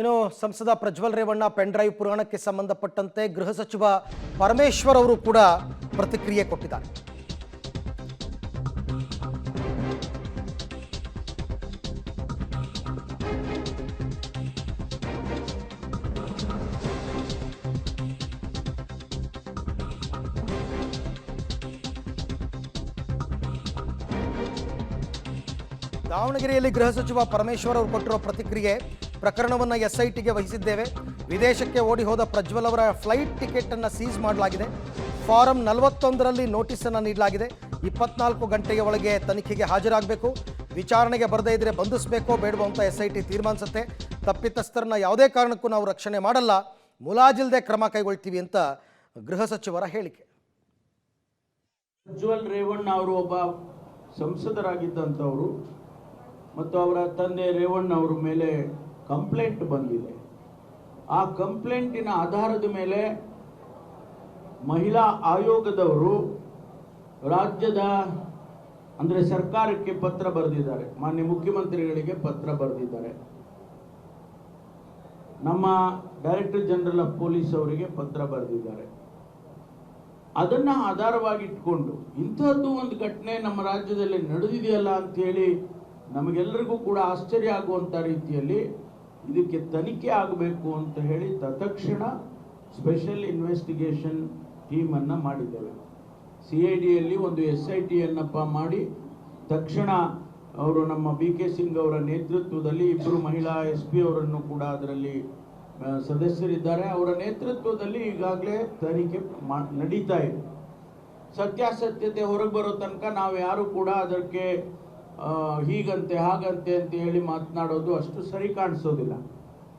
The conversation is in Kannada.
ಇನ್ನು ಸಂಸದ ಪ್ರಜ್ವಲ್ ರೇವಣ್ಣ ಪೆನ್ ಡ್ರೈವ್ ಪುರಾಣಕ್ಕೆ ಸಂಬಂಧಪಟ್ಟಂತೆ ಗೃಹ ಸಚಿವ ಪರಮೇಶ್ವರ್ ಅವರು ಕೂಡ ಪ್ರತಿಕ್ರಿಯೆ ಕೊಟ್ಟಿದ್ದಾರೆ. ದಾವಣಗೆರೆಯಲ್ಲಿ ಗೃಹ ಸಚಿವ ಪರಮೇಶ್ವರ್ ಅವರು ಕೊಟ್ಟಿರುವ ಪ್ರತಿಕ್ರಿಯೆ, ಪ್ರಕರಣವನ್ನು ಎಸ್ಐಟಿಗೆ ವಹಿಸಿದ್ದೇವೆ. ವಿದೇಶಕ್ಕೆ ಓಡಿ ಹೋದ ಪ್ರಜ್ವಲ್ ಅವರ ಫ್ಲೈಟ್ ಟಿಕೆಟ್ ಅನ್ನು ಸೀಸ್ ಮಾಡಲಾಗಿದೆ. ಫಾರಂ 41ರಲ್ಲಿ ನೋಟಿಸ್ ಅನ್ನು ನೀಡಲಾಗಿದೆ. 24 ಗಂಟೆಯ ಒಳಗೆ ತನಿಖೆಗೆ ಹಾಜರಾಗಬೇಕು. ವಿಚಾರಣೆಗೆ ಬರದೇ ಇದ್ರೆ ಬಂಧಿಸಬೇಕೋ ಬೇಡವೋ ಅಂತ ಎಸ್ಐಟಿ ತೀರ್ಮಾನಿಸುತ್ತೆ. ತಪ್ಪಿತಸ್ಥರನ್ನ ಯಾವುದೇ ಕಾರಣಕ್ಕೂ ನಾವು ರಕ್ಷಣೆ ಮಾಡಲ್ಲ, ಮುಲಾಜಿಲ್ಲದೆ ಕ್ರಮ ಕೈಗೊಳ್ತೀವಿ ಅಂತ ಗೃಹ ಸಚಿವರ ಹೇಳಿಕೆ. ಪ್ರಜ್ವಲ್ ರೇವಣ್ಣ ಅವರು ಒಬ್ಬ ಸಂಸದರಾಗಿದ್ದಂಥವರು ಮತ್ತು ಅವರ ತಂದೆ ರೇವಣ್ಣ ಅವರ ಮೇಲೆ ಕಂಪ್ಲೇಂಟ್ ಬಂದಿದೆ. ಆ ಕಂಪ್ಲೇಂಟಿನ ಆಧಾರದ ಮೇಲೆ ಮಹಿಳಾ ಆಯೋಗದವರು ರಾಜ್ಯದ ಅಂದರೆ ಸರ್ಕಾರಕ್ಕೆ ಪತ್ರ ಬರೆದಿದ್ದಾರೆ, ಮಾನ್ಯ ಮುಖ್ಯಮಂತ್ರಿಗಳಿಗೆ ಪತ್ರ ಬರೆದಿದ್ದಾರೆ, ನಮ್ಮ ಡೈರೆಕ್ಟರ್ ಜನರಲ್ ಆಫ್ ಪೊಲೀಸ್ ಅವರಿಗೆ ಪತ್ರ ಬರೆದಿದ್ದಾರೆ. ಅದನ್ನ ಆಧಾರವಾಗಿಟ್ಕೊಂಡು ಇಂಥದ್ದು ಒಂದು ಘಟನೆ ನಮ್ಮ ರಾಜ್ಯದಲ್ಲಿ ನಡೆದಿದೆಯಲ್ಲ ಅಂತ ಹೇಳಿ ನಮಗೆಲ್ಲರಿಗೂ ಕೂಡ ಆಶ್ಚರ್ಯ ಆಗುವಂಥ ರೀತಿಯಲ್ಲಿ ಇದಕ್ಕೆ ತನಿಖೆ ಆಗಬೇಕು ಅಂತ ಹೇಳಿ ತತ್ಕ್ಷಣ ಸ್ಪೆಷಲ್ ಇನ್ವೆಸ್ಟಿಗೇಷನ್ ಟೀಮನ್ನು ಮಾಡಿದ್ದೇವೆ. CIDಯಲ್ಲಿ ಒಂದು SIT ಮಾಡಿ ತಕ್ಷಣ ಅವರು ನಮ್ಮ BK ಸಿಂಗ್ ಅವರ ನೇತೃತ್ವದಲ್ಲಿ ಇಬ್ಬರು ಮಹಿಳಾ SP ಅವರನ್ನು ಕೂಡ ಅದರಲ್ಲಿ ಸದಸ್ಯರಿದ್ದಾರೆ. ಅವರ ನೇತೃತ್ವದಲ್ಲಿ ಈಗಾಗಲೇ ತನಿಖೆ ನಡೀತಾ ಇದೆ. ಸತ್ಯಾಸತ್ಯತೆ ಹೊರಗೆ ಬರೋ ತನಕ ನಾವು ಯಾರು ಕೂಡ ಅದಕ್ಕೆ ಹೀಗಂತೆ ಹಾಗಂತೆ ಅಂತ ಹೇಳಿ ಮಾತನಾಡೋದು ಅಷ್ಟು ಸರಿ ಕಾಣಿಸೋದಿಲ್ಲ.